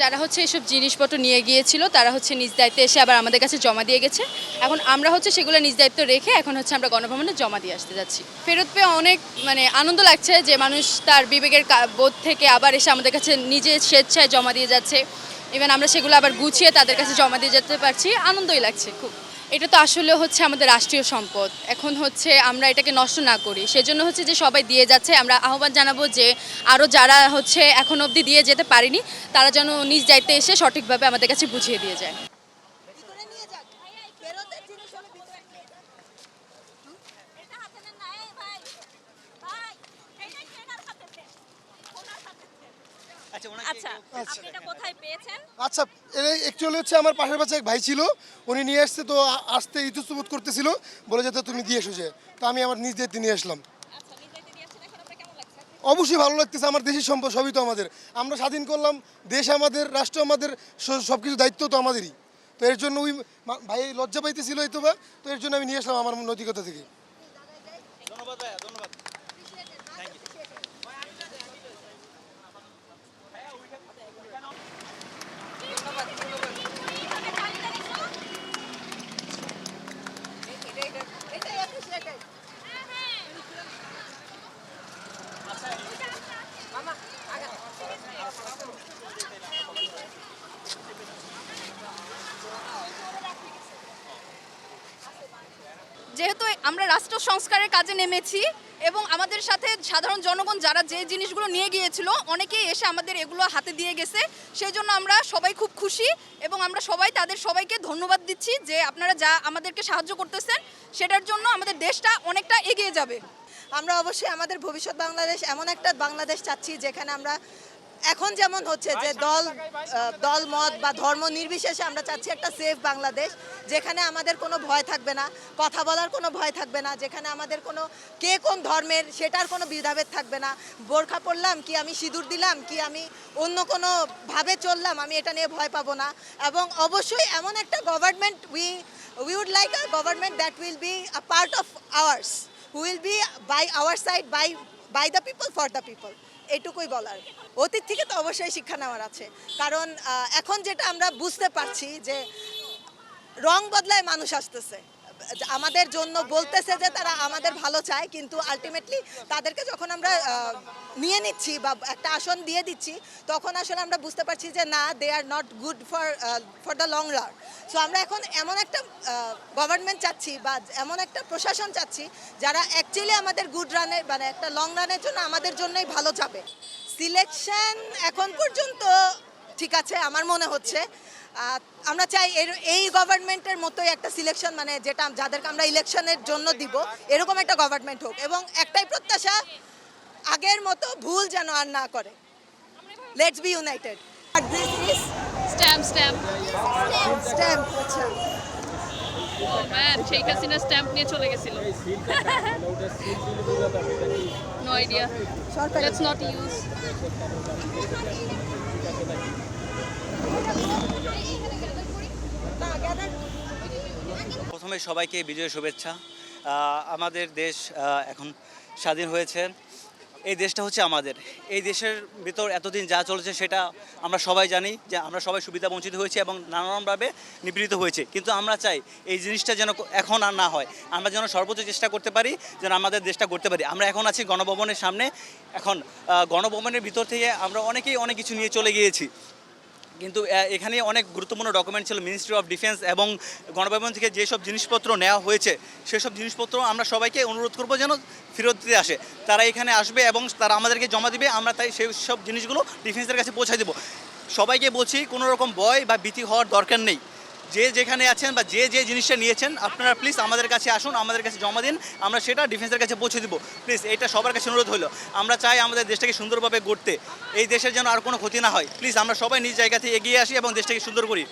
যারা হচ্ছে এসব জিনিসপত্র নিয়ে গিয়েছিল তারা হচ্ছে নিজ দায়িত্বে এসে আবার আমাদের কাছে জমা দিয়ে গেছে। এখন আমরা হচ্ছে সেগুলো নিজ দায়িত্ব রেখে এখন হচ্ছে আমরা গণভবনে জমা দিয়ে আসতে যাচ্ছি। ফেরত পেয়ে অনেক আনন্দ লাগছে যে মানুষ তার বিবেকের বোধ থেকে আবার এসে আমাদের কাছে নিজে স্বেচ্ছায় জমা দিয়ে যাচ্ছে। ইভেন আমরা সেগুলো আবার গুছিয়ে তাদের কাছে জমা দিয়ে যেতে পারছি, আনন্দই লাগছে খুব। এটা তো আসলে হচ্ছে আমাদের রাষ্ট্রীয় সম্পদ, এখন হচ্ছে আমরা এটাকে নষ্ট না করি, সেজন্য হচ্ছে যে সবাই দিয়ে যাচ্ছে। আমরা আহ্বান জানাবো যে আরও যারা হচ্ছে এখন অবধি দিয়ে যেতে পারেনি তারা যেন নিজ দায়িত্বে এসে সঠিকভাবে আমাদের কাছে বুঝিয়ে দিয়ে যায়। আচ্ছা, অ্যাকচুয়ালি হচ্ছে আমার পাশের বাচ্চা এক ভাই ছিল, উনি নিয়ে আসছে, তো আসতে ইতস্তত করতেছিল, বলে যেত তুমি দিয়ে এসো যে, তো আমি আমার নিজ দায়িত্বে নিয়ে আসলাম। অবশ্যই ভালো লাগতেছে, আমার দেশের সম্পদ, সবই তো আমাদের, আমরা স্বাধীন করলাম, দেশ আমাদের, রাষ্ট্র আমাদের, সব কিছু দায়িত্ব তো আমাদেরই। তো এর জন্য ওই ভাই লজ্জা পাইতেছিল হয়তো বা, তো এর জন্য আমি নিয়ে আসলাম আমার নৈতিকতা থেকে। ধন্যবাদ ভাইয়া, ধন্যবাদ। যেহেতু আমরা রাষ্ট্র সংস্কারের কাজে নেমেছি এবং আমাদের সাথে সাধারণ জনগণ যারা যে জিনিসগুলো নিয়ে গিয়েছিল অনেকেই এসে আমাদের এগুলো হাতে দিয়ে গেছে, সেই জন্য আমরা সবাই খুব খুশি এবং আমরা সবাই তাদের সবাইকে ধন্যবাদ দিচ্ছি যে আপনারা যা আমাদেরকে সাহায্য করতেছেন সেটার জন্য আমাদের দেশটা অনেকটা এগিয়ে যাবে। আমরা অবশ্যই আমাদের ভবিষ্যৎ বাংলাদেশ এমন একটা বাংলাদেশ চাচ্ছি যেখানে আমরা এখন যেমন হচ্ছে যে দল মত বা ধর্ম নির্বিশেষে আমরা চাচ্ছি একটা সেফ বাংলাদেশ, যেখানে আমাদের কোনো ভয় থাকবে না, কথা বলার কোনো ভয় থাকবে না, যেখানে আমাদের কোনো কে কোন ধর্মের সেটার কোনো ভেদাভেদ থাকবে না। বোরখা পরলাম কি আমি সিঁদুর দিলাম কি আমি অন্য কোনো ভাবে চললাম, আমি এটা নিয়ে ভয় পাবো না। এবং অবশ্যই এমন একটা government we would like a government that will be a part of ours, who will be by our side, by the people, for the people. এইটুকুই বলার। অতীত থেকে তো অবশ্যই শিক্ষা নেওয়ার আছে, কারণ এখন যেটা আমরা বুঝতে পারছি যে রং বদলায় মানুষ আসতেছে, আমাদের জন্য বলতেছে যে তারা আমাদের ভালো চায়, কিন্তু আলটিমেটলি তাদেরকে যখন আমরা নিয়ে নিচ্ছি বা একটা আসন দিয়ে দিচ্ছি তখন আসলে আমরা বুঝতে পারছি যে না, they are not good for the long run. So আমরা এখন এমন একটা গভর্নমেন্ট চাচ্ছি বা এমন একটা প্রশাসন চাচ্ছি যারা অ্যাকচুয়ালি আমাদের গুড রানের একটা লং রানের জন্য আমাদের জন্যই ভালো যাবে। সিলেকশন এখন পর্যন্ত ঠিক আছে আমার মনে হচ্ছে। আমরা চাই এই গভর্নমেন্টের মতোই একটা সিলেকশন, যেটা যাদেরকে আমরা ইলেকশনের জন্য দিব এরকম একটা গভর্নমেন্ট হোক, এবং একটাই প্রত্যাশা আগের মতো ভুল যেন আর না করে। Let's be united. This is stamp. আচ্ছা, oh man, Sheikh Hasina stamp নিয়ে চলে গেছিল। No idea, let's not use. প্রথমে সবাইকে বিজয় শুভেচ্ছা। আমাদের দেশ এখন স্বাধীন হয়েছে, এই দেশটা হচ্ছে আমাদের। এই দেশের ভিতর এতদিন যা চলেছে সেটা আমরা সবাই জানি, যে আমরা সবাই সুবিধা বঞ্চিত হয়েছি এবং নানানভাবে নিপীড়িত হয়েছে, কিন্তু আমরা চাই এই জিনিসটা যেন এখন আর না হয়। আমরা যেন সর্বোচ্চ চেষ্টা করতে পারি যেন আমাদের দেশটা করতে পারি। আমরা এখন আছি গণভবনের সামনে, এখন গণভবনের ভিতর থেকে আমরা অনেকেই অনেক কিছু নিয়ে চলে গিয়েছি, কিন্তু এখানে অনেক গুরুত্বপূর্ণ ডকুমেন্ট ছিল মিনিস্ট্রি অফ ডিফেন্স, এবং গণভবন থেকে যেসব জিনিসপত্র নেওয়া হয়েছে সেসব জিনিসপত্র আমরা সবাইকে অনুরোধ করব যেন ফেরত দিতে আসে। তারা এখানে আসবে এবং তারা আমাদেরকে জমা দিবে, আমরা তাই সেই সব জিনিসগুলো ডিফেন্সের কাছে পৌঁছায় দেবো। সবাইকে বলছি কোনো রকম ভয় বা ভীতি হওয়ার দরকার নেই। যে যেখানে আছেন বা যে যে জিনিসটা নিয়েছেন আপনারা প্লিজ আমাদের কাছে আসুন, আমাদের কাছে জমা দিন, আমরা সেটা ডিফেন্সের কাছে পৌঁছে দেবো। প্লিজ এটা সবার কাছে অনুরোধ হলো। আমরা চাই আমাদের দেশটাকে সুন্দরভাবে গড়তে, এই দেশের যেন আর কোনো ক্ষতি না হয়। প্লিজ আমরা সবাই নিজ জায়গা থেকে এগিয়ে আসি এবং দেশটাকে সুন্দর করি।